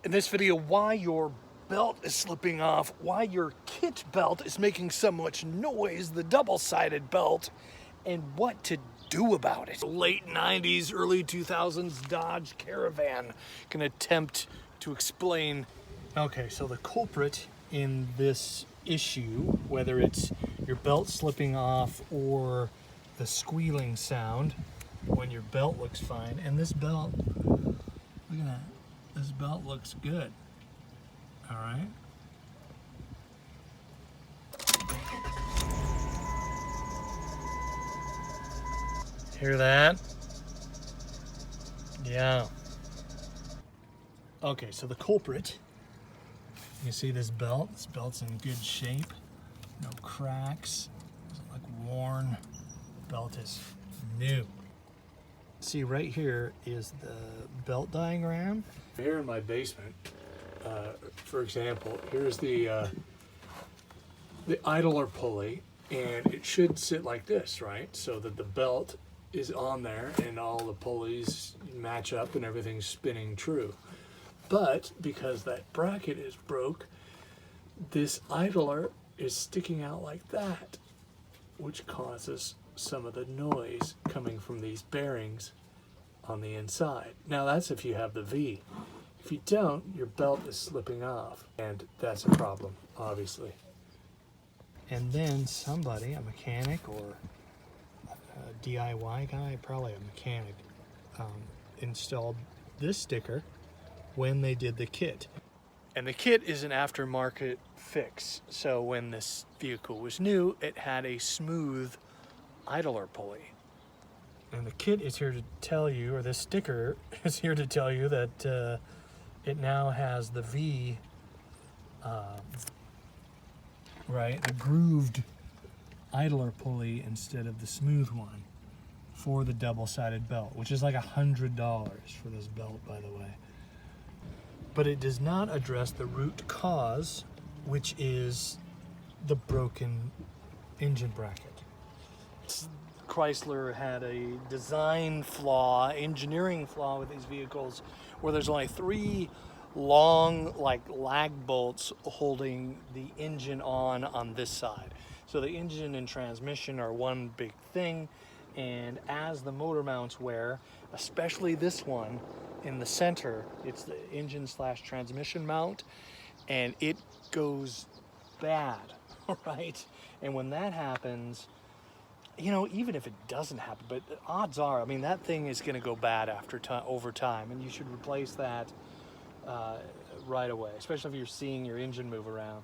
In this video, why your belt is slipping off, why your kit belt is making so much noise, the double-sided belt, and what to do about it. Late 90s, early 2000s Dodge Caravan can attempt to explain. Okay, so the culprit in this issue, whether it's your belt slipping off or the squealing sound when your belt looks fine, and this belt, look at that. This belt looks good. All right. Hear that? Yeah. Okay, so the culprit, you see this belt? This belt's in good shape. No cracks. Doesn't look worn. Belt is new. See, right here is the belt diagram. Here in my basement, for example, here's the idler pulley, and it should sit like this, right? So that the belt is on there and all the pulleys match up and everything's spinning true. But because that bracket is broke, this idler is sticking out like that, which causes some of the noise coming from these bearings on the inside. Now that's if you have the V. If you don't, your belt is slipping off, and that's a problem, obviously. And then somebody, a mechanic or a DIY guy, probably a mechanic, installed this sticker when they did the kit. And the kit is an aftermarket fix. So when this vehicle was new, it had a smooth idler pulley. And the kit is here to tell you, or this sticker is here to tell you that it now has the V, right, the grooved idler pulley instead of the smooth one for the double-sided belt, which is like $100 for this belt, by the way. But it does not address the root cause, which is the broken engine bracket. Chrysler had a design flaw, engineering flaw with these vehicles, where there's only 3 long, like lag bolts holding the engine on this side. So the engine and transmission are one big thing, and as the motor mounts wear, especially this one in the center, it's the engine / transmission mount, and it goes bad, right? And when that happens, you know, even if it doesn't happen, but odds are, I mean, that thing is going to go bad over time, and you should replace that right away, especially if you're seeing your engine move around,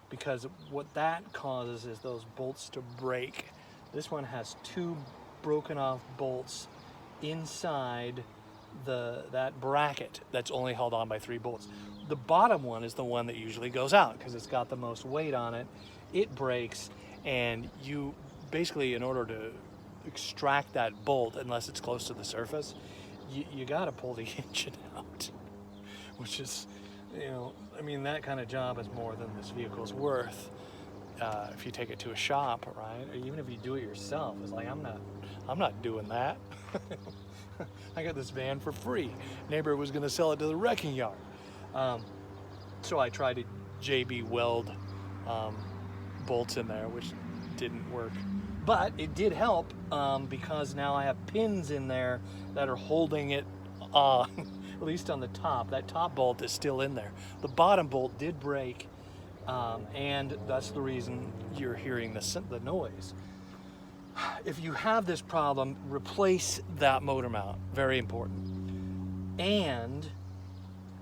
because what that causes is those bolts to break. This one has 2 broken off bolts inside that bracket that's only held on by 3 bolts. The bottom one is the one that usually goes out because it's got the most weight on it. It breaks, and you basically, in order to extract that bolt, unless it's close to the surface, you got to pull the engine out, which is, you know, I mean, that kind of job is more than this vehicle's worth. If you take it to a shop, right, or even if you do it yourself, it's like, I'm not doing that. I got this van for free. Neighbor was going to sell it to the wrecking yard. So I tried to JB weld bolts in there, which didn't work. But it did help because now I have pins in there that are holding it at least on the top. That top bolt is still in there. The bottom bolt did break, and that's the reason you're hearing the noise. If you have this problem, replace that motor mount. Very important. And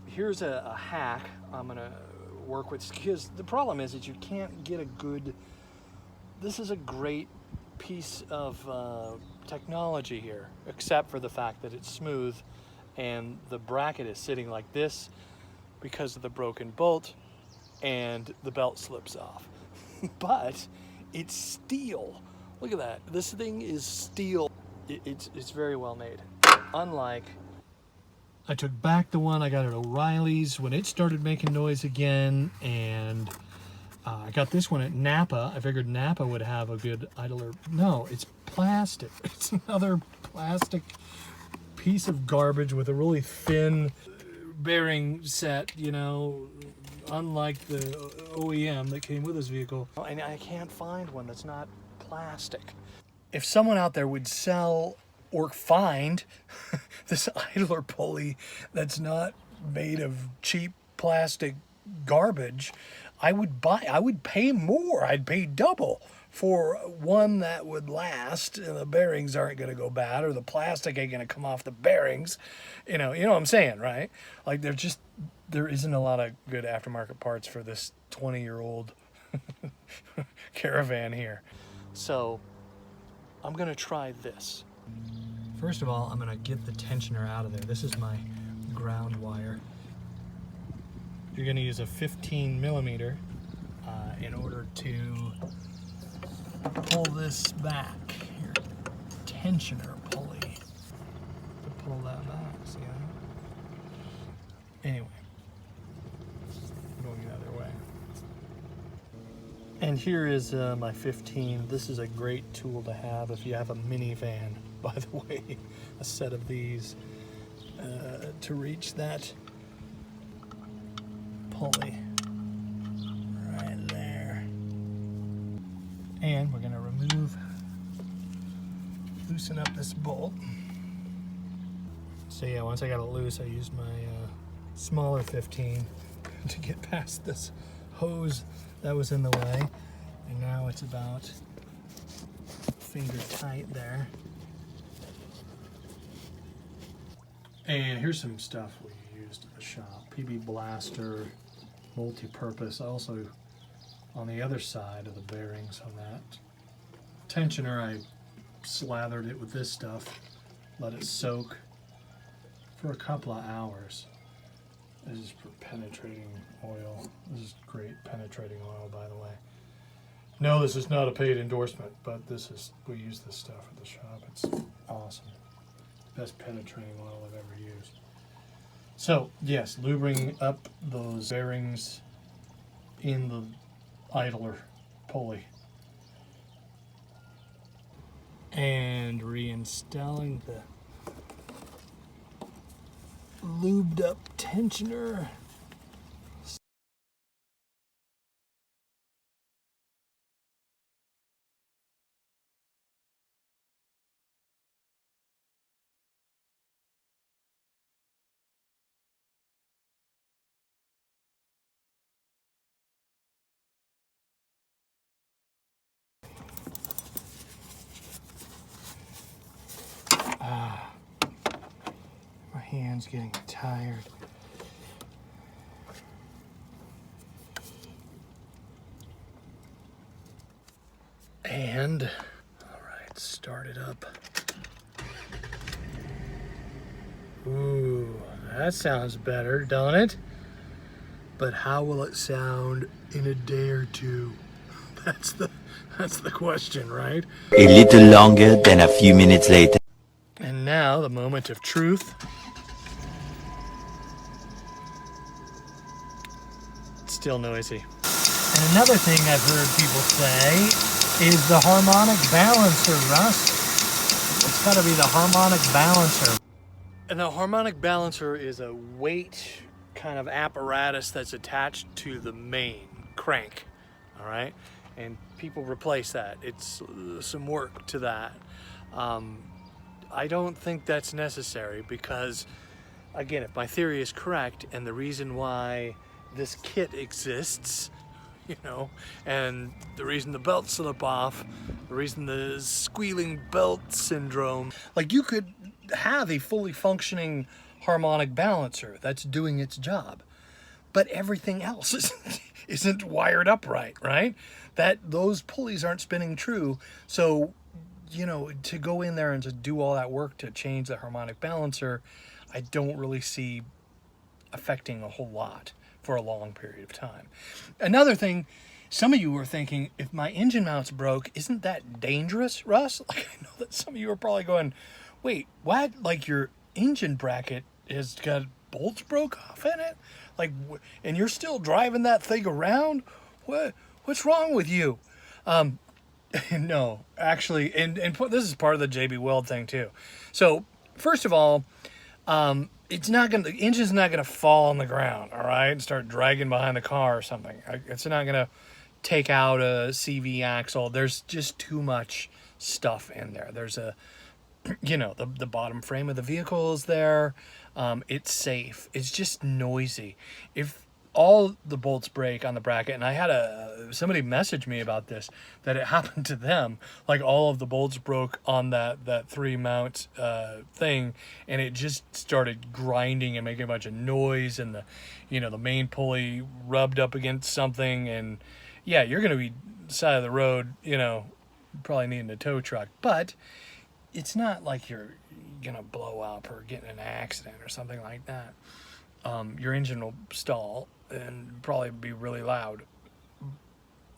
here's a hack I'm going to work with, because the problem is that you can't get a good... This is a great piece of technology here, except for the fact that it's smooth and the bracket is sitting like this because of the broken bolt, and the belt slips off. But it's steel. Look at that. This thing is steel. It's very well made. Unlike, I took back the one I got at O'Reilly's when it started making noise again, and I got this one at Napa. I figured Napa would have a good idler. No, it's plastic. It's another plastic piece of garbage with a really thin bearing set, you know, unlike the OEM that came with this vehicle. And I can't find one that's not plastic. If someone out there would sell or find this idler pulley that's not made of cheap plastic garbage, I would pay more. I'd pay double for one that would last, and the bearings aren't going to go bad, or the plastic ain't going to come off the bearings. You know what I'm saying, right? Like, there isn't a lot of good aftermarket parts for this 20-year-old Caravan here. So I'm going to try this. First of all, I'm going to get the tensioner out of there. This is my ground wire. You're going to use a 15 millimeter in order to pull this back. Here, tensioner pulley to pull that back. See that? Anyway, going the other way. And here is my 15. This is a great tool to have if you have a minivan. By the way, a set of these to reach that pulley right there. And we're going to loosen up this bolt. So yeah, once I got it loose, I used my smaller 15 to get past this hose that was in the way. And now it's about finger tight there. And here's some stuff we used at the shop. PB Blaster, multi-purpose. Also, on the other side of the bearings on that tensioner, I slathered it with this stuff, let it soak for a couple of hours. This is for penetrating oil. This is great penetrating oil, by the way. No, this is not a paid endorsement, but we use this stuff at the shop. It's awesome. Best penetrating oil I've ever used. So yes, lubricating up those bearings in the idler pulley. And reinstalling the lubed up tensioner. My hand's getting tired. And, all right, start it up. Ooh, that sounds better, don't it? But how will it sound in a day or two? That's the question, right? A little longer than a few minutes later. And now, the moment of truth. It's still noisy. And another thing I've heard people say is the harmonic balancer, Russ. It's got to be the harmonic balancer. And the harmonic balancer is a weight kind of apparatus that's attached to the main crank, all right? And people replace that. It's some work to that. I don't think that's necessary because, again, if my theory is correct, and the reason why this kit exists, you know, and the reason the belts slip off, the reason the squealing belt syndrome, like, you could have a fully functioning harmonic balancer that's doing its job, but everything else isn't wired up right? Those pulleys aren't spinning true. So, you know, to go in there and to do all that work to change the harmonic balancer, I don't really see affecting a whole lot for a long period of time. Another thing, some of you were thinking, if my engine mount's broke, isn't that dangerous, Russ? Like, I know that some of you are probably going, wait, what? Like, your engine bracket has got bolts broke off in it? Like, and you're still driving that thing around? What's wrong with you? No, actually, and this is part of the JB Weld thing too. So, first of all, It's not gonna, the engine's not gonna fall on the ground, all right, and start dragging behind the car or something. It's not gonna take out a CV axle. There's just too much stuff in there. There's a, you know, the bottom frame of the vehicle is there. It's safe. It's just noisy. If all the bolts break on the bracket, and I had somebody message me about this, that it happened to them, like all of the bolts broke on that 3-mount thing, and it just started grinding and making a bunch of noise, and the main pulley rubbed up against something, and yeah, you're gonna be side of the road, probably needing a tow truck. But it's not like you're gonna blow up or get in an accident or something like that. Your engine will stall and probably be really loud.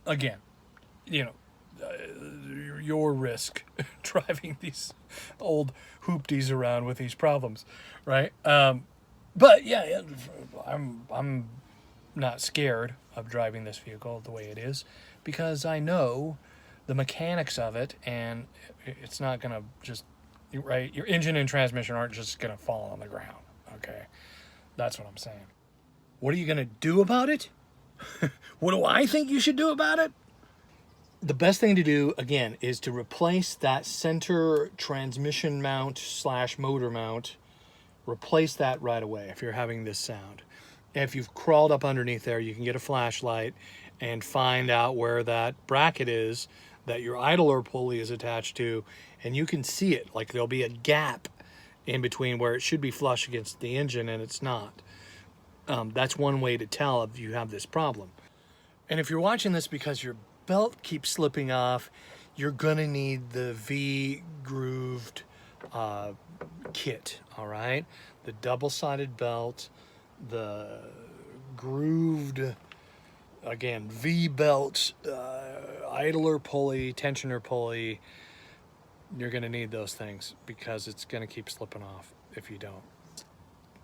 Again, your risk driving these old hoopties around with these problems, right? But yeah, I'm not scared of driving this vehicle the way it is, because I know the mechanics of it, and it's not gonna just, right? Your engine and transmission aren't just gonna fall on the ground. Okay, that's what I'm saying. What are you gonna do about it? What do I think you should do about it? The best thing to do, again, is to replace that center transmission mount / motor mount. Replace that right away if you're having this sound. If you've crawled up underneath there, you can get a flashlight and find out where that bracket is that your idler pulley is attached to, and you can see it. Like, there'll be a gap in between where it should be flush against the engine and it's not. That's one way to tell if you have this problem. And if you're watching this because your belt keeps slipping off, you're gonna need the V-grooved kit, all right? The double-sided belt, the grooved, again, V-belt, idler pulley, tensioner pulley. You're gonna need those things because it's gonna keep slipping off if you don't.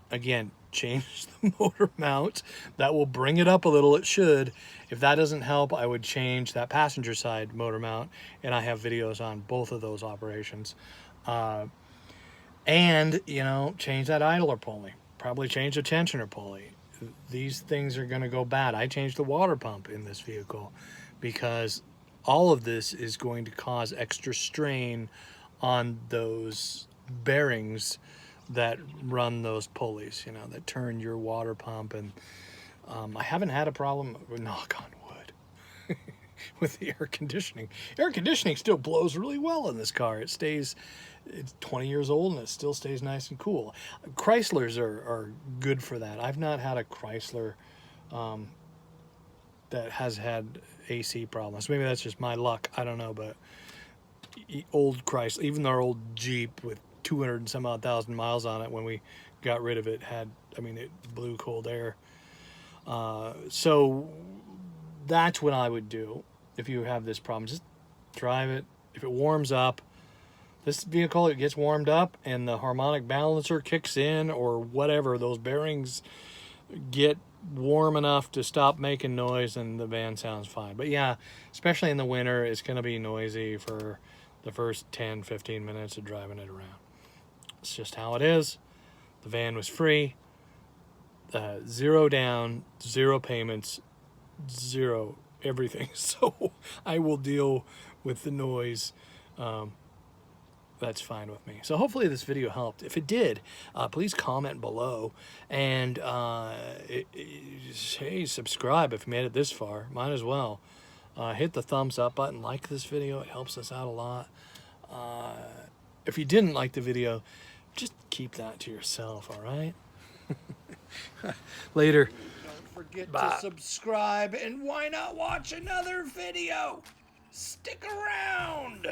Again, change the motor mount. That will bring it up a little. It should. If that doesn't help, I would change that passenger side motor mount, and I have videos on both of those operations. And change that idler pulley. Probably change the tensioner pulley. These things are going to go bad. I changed the water pump in this vehicle because all of this is going to cause extra strain on those bearings that run those pulleys, that turn your water pump. And I haven't had a problem, knock on wood, with the air conditioning. Air conditioning still blows really well in this car. It's 20 years old and it still stays nice and cool. Chryslers are good for that. I've not had a Chrysler that has had AC problems. Maybe that's just my luck. I don't know, but old Chrysler, even our old Jeep with 200 and some odd thousand miles on it, when we got rid of it, it blew cold air. So that's what I would do if you have this problem. Just drive it. If it warms up, this vehicle, it gets warmed up and the harmonic balancer kicks in or whatever, those bearings get warm enough to stop making noise and the van sounds fine. But yeah, especially in the winter, it's going to be noisy for the first 10-15 minutes of driving it around. It's just how it is. The van was free, 0 down, 0 payments, 0 everything. So I will deal with the noise. That's fine with me. So hopefully this video helped. If it did, please comment below, and hey, subscribe if you made it this far. Might as well. Hit the thumbs up button, like this video. It helps us out a lot. If you didn't like the video, just keep that to yourself, all right? Later. Don't forget to subscribe, and why not watch another video? Stick around.